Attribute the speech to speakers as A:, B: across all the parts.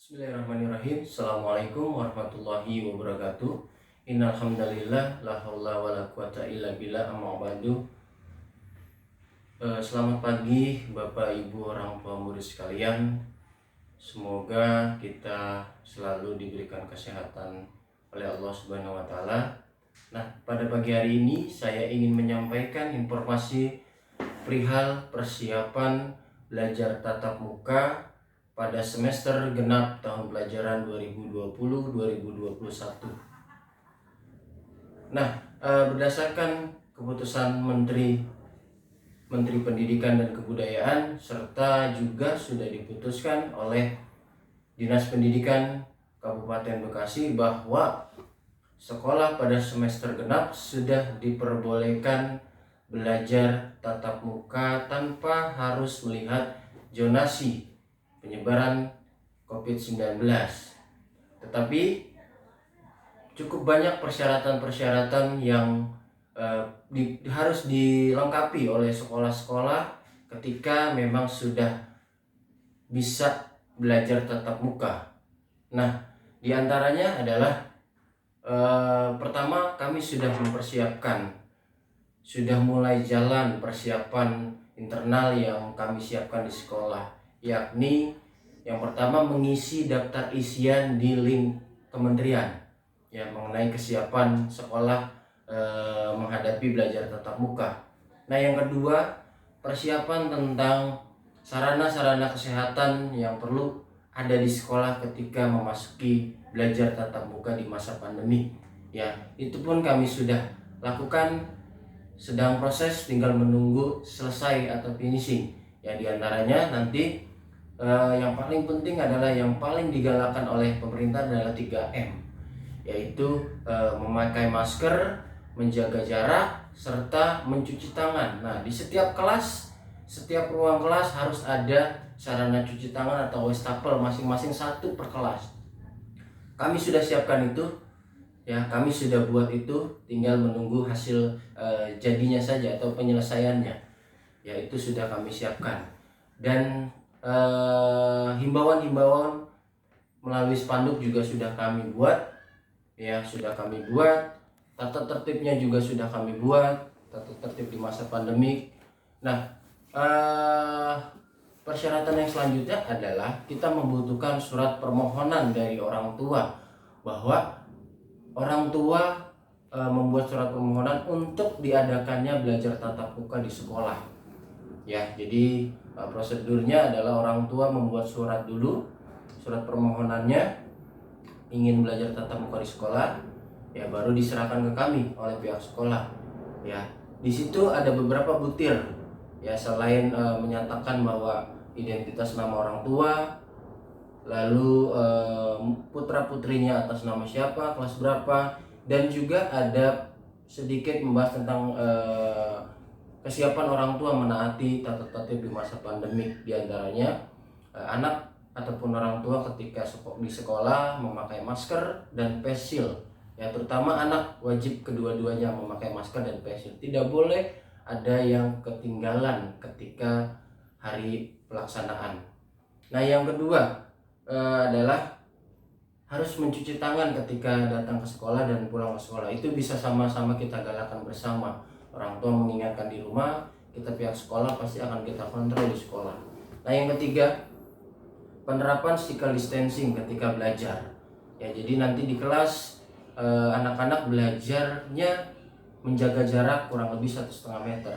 A: Bismillahirrahmanirrahim. Assalamualaikum warahmatullahi wabarakatuh. Innal hamdalillah la haula wala quwata illa billah, amma ba'du. Selamat pagi Bapak Ibu orang tua murid sekalian. Semoga kita selalu diberikan kesehatan oleh Allah Subhanahu wa taala. Nah, pada pagi hari ini saya ingin menyampaikan informasi perihal persiapan belajar tatap muka pada semester genap tahun pelajaran 2020-2021. Nah, berdasarkan keputusan Menteri Pendidikan dan Kebudayaan serta juga sudah diputuskan oleh Dinas Pendidikan Kabupaten Bekasi bahwa sekolah pada semester genap sudah diperbolehkan belajar tatap muka tanpa harus melihat zonasi penyebaran COVID-19. Tetapi cukup banyak persyaratan-persyaratan yang harus dilengkapi oleh sekolah-sekolah ketika memang sudah bisa belajar tatap muka. Nah, diantaranya adalah pertama, kami sudah mempersiapkan, sudah mulai jalan persiapan internal yang kami siapkan di sekolah, yakni yang pertama mengisi daftar isian di link kementerian ya mengenai kesiapan sekolah menghadapi belajar tatap muka. Nah, yang kedua, persiapan tentang sarana-sarana kesehatan yang perlu ada di sekolah ketika memasuki belajar tatap muka di masa pandemi. Ya, itu pun kami sudah lakukan, sedang proses, tinggal menunggu selesai atau finishing. Ya, diantaranya nanti yang paling penting adalah yang paling digalakan oleh pemerintah adalah 3M, yaitu memakai masker, menjaga jarak, serta mencuci tangan. Nah, di setiap kelas, setiap ruang kelas harus ada sarana cuci tangan atau wastafel masing-masing satu per kelas. Kami sudah siapkan itu, ya, kami sudah buat itu, tinggal menunggu hasil jadinya saja atau penyelesaiannya. Ya, itu sudah kami siapkan. Dan himbauan-himbauan melalui spanduk juga sudah kami buat, ya, sudah kami buat. Tata tertibnya juga sudah kami buat, tata tertib di masa pandemik. Nah, persyaratan yang selanjutnya adalah kita membutuhkan surat permohonan dari orang tua bahwa orang tua membuat surat permohonan untuk diadakannya belajar tatap muka di sekolah. Ya, jadi prosedurnya adalah orang tua membuat surat dulu, surat permohonannya ingin belajar tatap muka di sekolah, ya, baru diserahkan ke kami oleh pihak sekolah. Ya, di situ ada beberapa butir, ya, selain menyatakan bahwa identitas nama orang tua, lalu putra putrinya atas nama siapa, kelas berapa, dan juga ada sedikit membahas tentang kesiapan orang tua menaati tata tertib di masa pandemik. Diantaranya anak ataupun orang tua ketika di sekolah memakai masker dan face shield. Ya, terutama anak wajib kedua-duanya memakai masker dan face shield. Tidak boleh ada yang ketinggalan ketika hari pelaksanaan. Nah, yang kedua adalah harus mencuci tangan ketika datang ke sekolah dan pulang ke sekolah. Itu bisa sama-sama kita galakan bersama. Orang tua mengingatkan di rumah, kita pihak sekolah pasti akan kita kontrol di sekolah. Nah, yang ketiga, penerapan physical distancing ketika belajar. Ya, jadi nanti di kelas anak-anak belajarnya menjaga jarak kurang lebih 1,5 meter,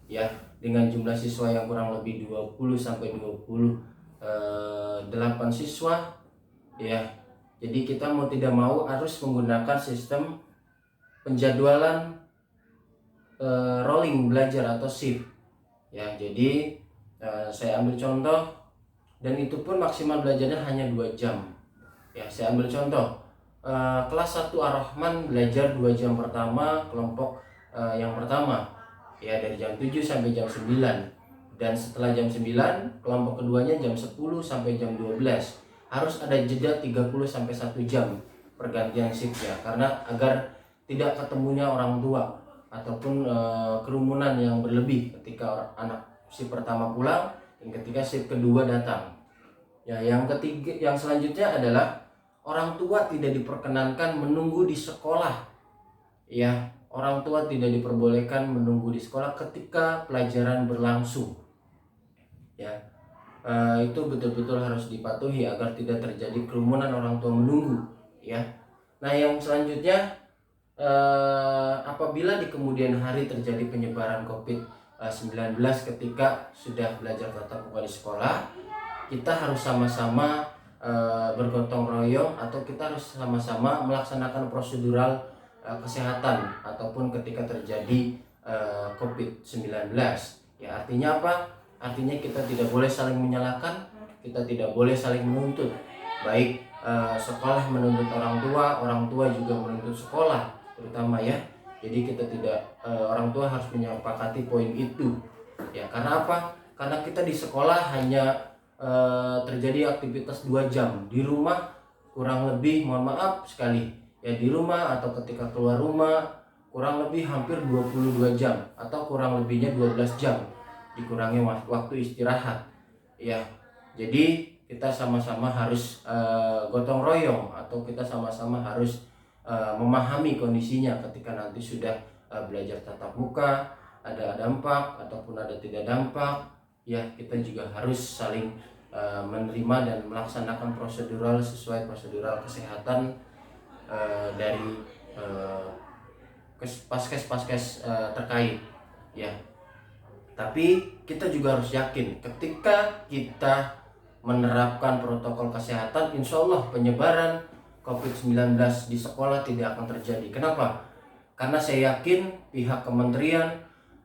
A: ya, dengan jumlah siswa yang kurang lebih 20 sampai 28 siswa, ya. Jadi kita mau tidak mau harus menggunakan sistem penjadwalan rolling belajar atau shift. Ya, jadi saya ambil contoh, dan itu pun maksimal belajarnya hanya 2 jam. Ya, saya ambil contoh kelas 1 Ar-Rahman belajar 2 jam pertama kelompok yang pertama, ya, dari jam 7 sampai jam 9, dan setelah jam 9 kelompok keduanya jam 10 sampai jam 12. Harus ada jeda 30 sampai 1 jam pergantian shiftnya, karena agar tidak ketemunya orang tua ataupun kerumunan yang berlebih ketika anak shift pertama pulang dan ketika shift kedua datang. Ya, yang ketiga, yang selanjutnya adalah orang tua tidak diperkenankan menunggu di sekolah. Ya, orang tua tidak diperbolehkan menunggu di sekolah ketika pelajaran berlangsung. Ya, itu betul-betul harus dipatuhi agar tidak terjadi kerumunan orang tua menunggu. Ya, nah yang selanjutnya, apabila di kemudian hari terjadi penyebaran COVID-19 ketika sudah belajar tatap muka di sekolah, kita harus sama-sama bergotong royong atau kita harus sama-sama melaksanakan prosedural kesehatan ataupun ketika terjadi COVID-19. Ya, artinya apa? Artinya kita tidak boleh saling menyalahkan, kita tidak boleh saling menuntut. Baik sekolah menuntut orang tua juga menuntut sekolah, terutama ya. Jadi kita tidak orang tua harus menyepakati poin itu. Ya, karena apa? Karena kita di sekolah hanya terjadi aktivitas 2 jam, di rumah kurang lebih, mohon maaf sekali ya, di rumah atau ketika keluar rumah kurang lebih hampir 22 jam atau kurang lebihnya 12 jam dikurangi waktu istirahat ya. Jadi kita sama-sama harus gotong royong atau kita sama-sama harus memahami kondisinya ketika nanti sudah belajar tatap muka, ada dampak ataupun ada tidak dampak. Ya, kita juga harus saling menerima dan melaksanakan prosedural sesuai prosedural kesehatan dari paskes terkait ya. Tapi kita juga harus yakin ketika kita menerapkan protokol kesehatan, insya Allah penyebaran COVID-19 di sekolah tidak akan terjadi. Kenapa? Karena saya yakin pihak kementerian,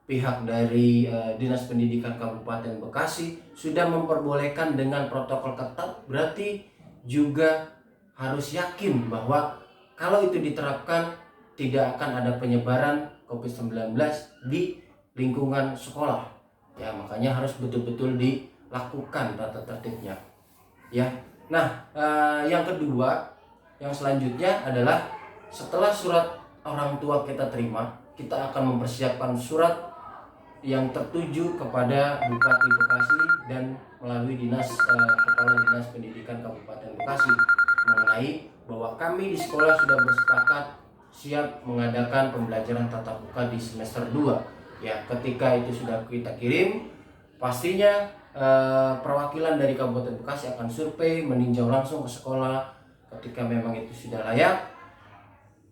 A: pihak dari Dinas Pendidikan Kabupaten Bekasi sudah memperbolehkan dengan protokol ketat, berarti juga harus yakin bahwa kalau itu diterapkan tidak akan ada penyebaran COVID-19 di lingkungan sekolah. Ya, makanya harus betul-betul dilakukan tata tertibnya. Ya. Nah, yang kedua, yang selanjutnya adalah setelah surat orang tua kita terima, kita akan mempersiapkan surat yang tertuju kepada Bupati Bekasi dan melalui Kepala Dinas Pendidikan Kabupaten Bekasi mengenai bahwa kami di sekolah sudah bersepakat siap mengadakan pembelajaran tatap muka di semester 2. Ya, ketika itu sudah kita kirim, pastinya perwakilan dari Kabupaten Bekasi akan survei, meninjau langsung ke sekolah. Ketika memang itu sudah layak,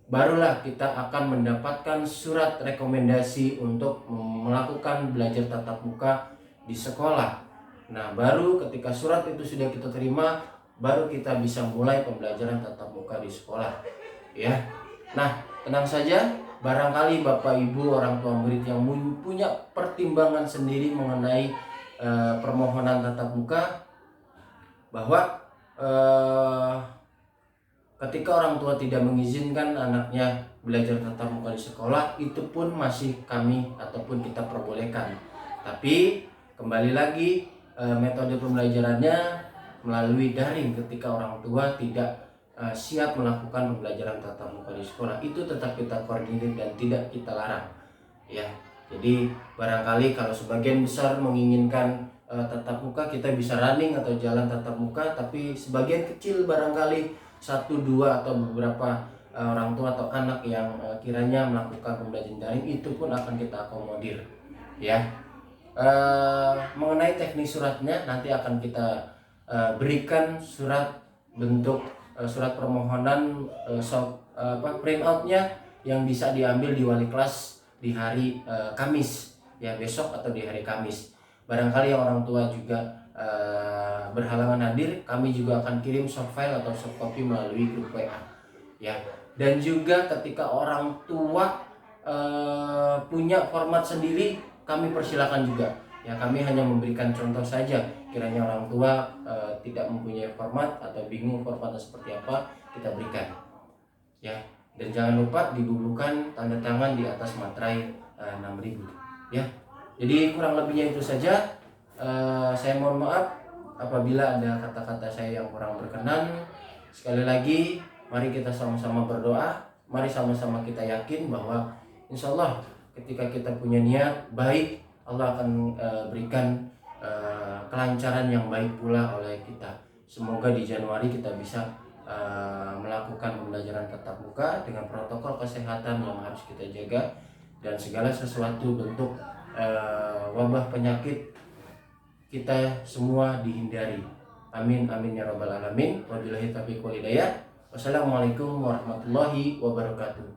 A: barulah kita akan mendapatkan surat rekomendasi untuk melakukan belajar tatap muka di sekolah. Nah, baru ketika surat itu sudah kita terima, baru kita bisa mulai pembelajaran tatap muka di sekolah. Ya. Nah, tenang saja, barangkali Bapak Ibu orang tua murid yang punya pertimbangan sendiri mengenai permohonan tatap muka, bahwa ketika orang tua tidak mengizinkan anaknya belajar tatap muka di sekolah, itu pun masih kami ataupun kita perbolehkan. Tapi kembali lagi, metode pembelajarannya melalui daring ketika orang tua tidak siap melakukan pembelajaran tatap muka di sekolah, itu tetap kita koordinir dan tidak kita larang. Ya, jadi barangkali kalau sebagian besar menginginkan tatap muka, kita bisa running atau jalan tatap muka, tapi sebagian kecil barangkali 1-2 atau beberapa orang tua atau anak yang kiranya melakukan pembelajaran daring, itu pun akan kita akomodir ya. Mengenai teknis suratnya nanti akan kita berikan surat bentuk surat permohonan print outnya yang bisa diambil di wali kelas di hari Kamis ya, besok atau di hari Kamis. Barangkali yang orang tua juga berhalangan hadir, kami juga akan kirim soft file atau soft copy melalui grup WA ya. Dan juga ketika orang tua punya format sendiri, kami persilakan juga ya. Kami hanya memberikan contoh saja, kiranya orang tua tidak mempunyai format atau bingung formatnya seperti apa, kita berikan ya. Dan jangan lupa dibubuhkan tanda tangan di atas materai 6.000 ya. Jadi kurang lebihnya itu saja. Saya mohon maaf apabila ada kata-kata saya yang kurang berkenan. Sekali lagi, mari kita sama-sama berdoa, mari sama-sama kita yakin bahwa insya Allah ketika kita punya niat baik, Allah akan berikan kelancaran yang baik pula oleh kita. semoga di Januari kita bisa melakukan pembelajaran tatap muka dengan protokol kesehatan yang harus kita jaga, dan segala sesuatu bentuk wabah penyakit kita semua dihindari. Amin amin ya rabbal alamin. Wabillahi taufiq wal hidayah. Wassalamualaikum warahmatullahi wabarakatuh.